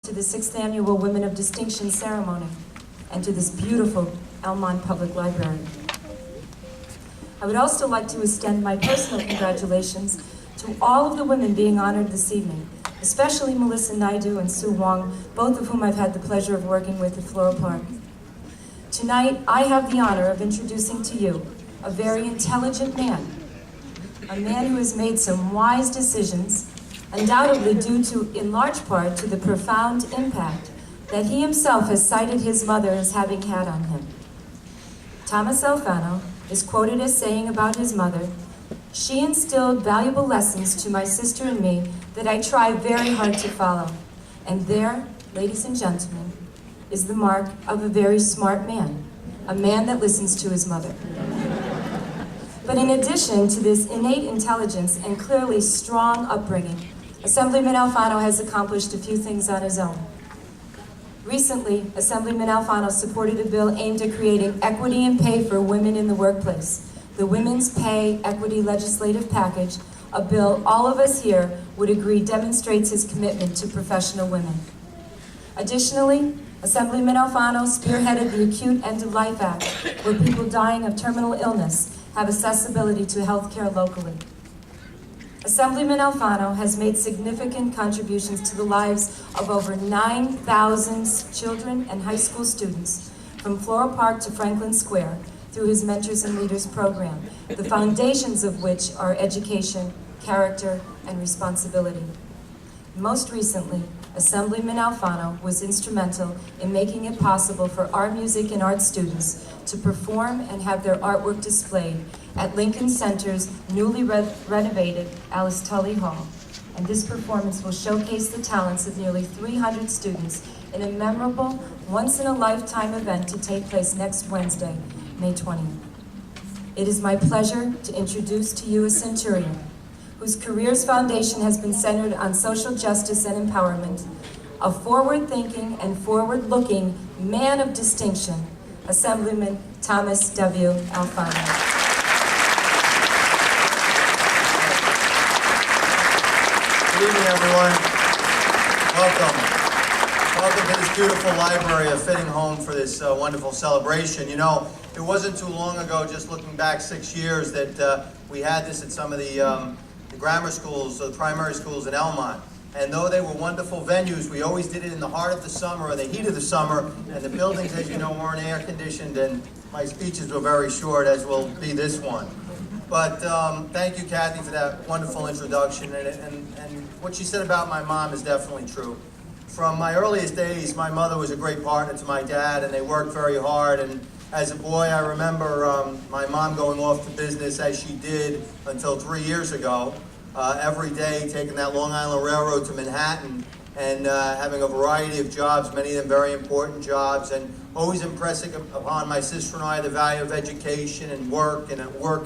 to the 6th Annual Women of Distinction ceremony, and to this beautiful Elmont Public Library. I would also like to extend my personal congratulations to all of the women being honored this evening, especially Melissa Naidu and Sue Wong, both of whom I've had the pleasure of working with at Floral Park. Tonight, I have the honor of introducing to you a very intelligent man, a man who has made some wise decisions, undoubtedly due to, in large part, to the profound impact that he himself has cited his mother as having had on him. Thomas Alfano is quoted as saying about his mother, "She instilled valuable lessons to my sister and me that I try very hard to follow." And there, ladies and gentlemen, is the mark of a very smart man, a man that listens to his mother. But in addition to this innate intelligence and clearly strong upbringing, Assemblyman Alfano has accomplished a few things on his own. Recently, Assemblyman Alfano supported a bill aimed at creating equity in pay for women in the workplace, the Women's Pay Equity Legislative Package, a bill all of us here would agree demonstrates his commitment to professional women. Additionally, Assemblyman Alfano spearheaded the Acute End of Life Act, where people dying of terminal illness have accessibility to health care locally. Assemblyman Alfano has made significant contributions to the lives of over 9,000 children and high school students from Floral Park to Franklin Square through his Mentors and Leaders program, the foundations of which are education, character, and responsibility. Most recently, Assemblyman Alfano was instrumental in making it possible for our music and art students to perform and have their artwork displayed at Lincoln Center's newly renovated Alice Tully Hall. And this performance will showcase the talents of nearly 300 students in a memorable, once-in-a-lifetime event to take place next Wednesday, May 20th. It is my pleasure to introduce to you a centurion whose career's foundation has been centered on social justice and empowerment, a forward-thinking and forward-looking man of distinction, Assemblyman Thomas W. Alfano. Good evening, everyone. Welcome. Welcome to this beautiful library, a fitting home for this wonderful celebration. You know, it wasn't too long ago, just looking back 6 years, that we had this at some of the grammar schools, the primary schools in Elmont. And though they were wonderful venues, we always did it in the heart of the summer or the heat of the summer, and the buildings, as you know, weren't air conditioned, and my speeches were very short, as will be this one. But thank you, Kathy, for that wonderful introduction, and what she said about my mom is definitely true. From my earliest days, my mother was a great partner to my dad, and they worked very hard. And as a boy, I remember my mom going off to business, as she did until 3 years ago, every day taking that Long Island Railroad to Manhattan and having a variety of jobs, many of them very important jobs, and always impressing upon my sister and I the value of education and work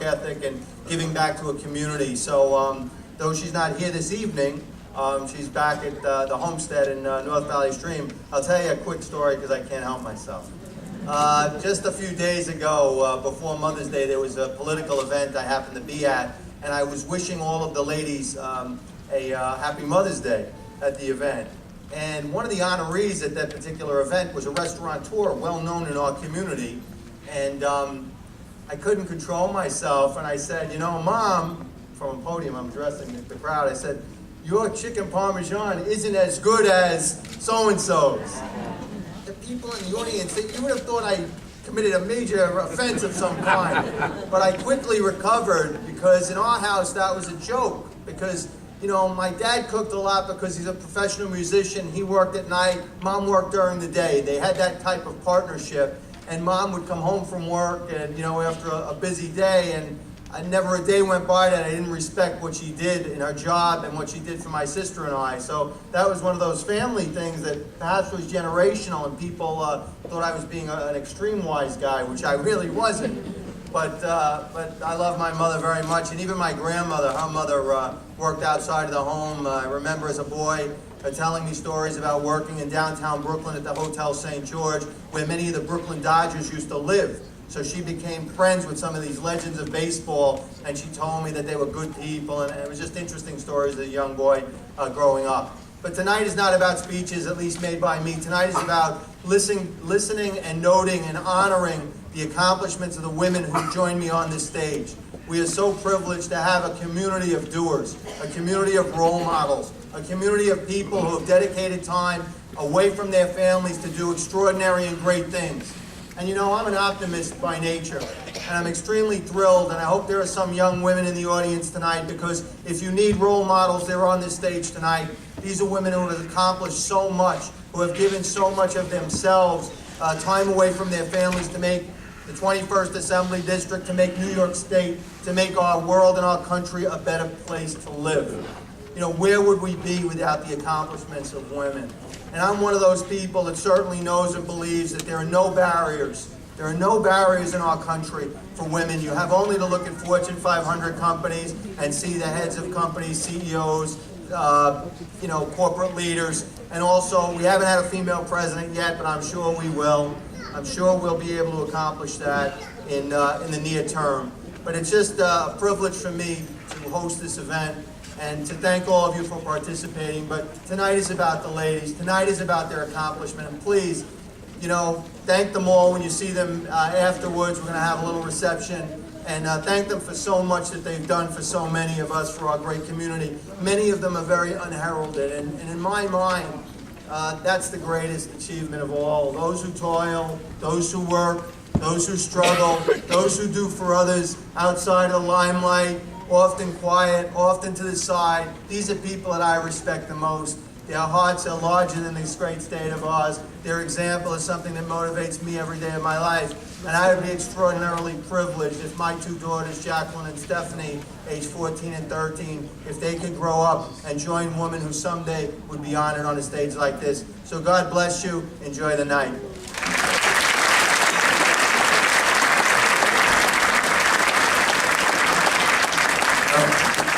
ethic and giving back to a community. So though she's not here this evening, she's back at the homestead in North Valley Stream. I'll tell you a quick story because I can't help myself. Just a few days ago, before Mother's Day, there was a political event I happened to be at, and I was wishing all of the ladies a happy Mother's Day at the event. And one of the honorees at that particular event was a restaurateur well known in our community. And I couldn't control myself, and I said, you know, Mom, from a podium, I'm addressing the crowd, I said, your chicken parmesan isn't as good as so-and-so's. The people in the audience, you would have thought I committed a major offense of some kind. But I quickly recovered, because in our house that was a joke. Because, you know, my dad cooked a lot because he's a professional musician. He worked at night, Mom worked during the day. They had that type of partnership. And Mom would come home from work and, you know, after a busy day, and never a day went by that I didn't respect what she did in her job and what she did for my sister and I. So that was one of those family things that perhaps was generational, and people thought I was being an extreme wise guy, which I really wasn't. But I love my mother very much, and even my grandmother, her mother worked outside of the home. I remember as a boy telling me stories about working in downtown Brooklyn at the Hotel St. George, where many of the Brooklyn Dodgers used to live. So she became friends with some of these legends of baseball, and she told me that they were good people, and it was just interesting stories as a young boy growing up. But tonight is not about speeches, at least made by me. Tonight is about listening and noting and honoring the accomplishments of the women who joined me on this stage. We are so privileged to have a community of doers, a community of role models, a community of people who have dedicated time away from their families to do extraordinary and great things. And you know, I'm an optimist by nature, and I'm extremely thrilled, and I hope there are some young women in the audience tonight, because if you need role models, they're on this stage tonight. These are women who have accomplished so much, who have given so much of themselves, time away from their families to make the 21st Assembly District, to make New York State, to make our world and our country a better place to live. You know, where would we be without the accomplishments of women? And I'm one of those people that certainly knows and believes that there are no barriers. There are no barriers in our country for women. You have only to look at Fortune 500 companies and see the heads of companies, CEOs, you know, corporate leaders. And also, we haven't had a female president yet, but I'm sure we will. I'm sure we'll be able to accomplish that in the near term. But it's just a privilege for me to host this event and to thank all of you for participating. But tonight is about the ladies. Tonight is about their accomplishment. And please, you know, thank them all when you see them afterwards. We're going to have a little reception. And thank them for so much that they've done for so many of us, for our great community. Many of them are very unheralded. And in my mind, that's the greatest achievement of all. Those who toil, those who work, those who struggle, those who do for others outside of the limelight, often quiet, often to the side. These are people that I respect the most. Their hearts are larger than this great state of ours. Their example is something that motivates me every day of my life. And I would be extraordinarily privileged if my two daughters, Jacqueline and Stephanie, age 14 and 13, if they could grow up and join women who someday would be honored on a stage like this. So God bless you. Enjoy the night.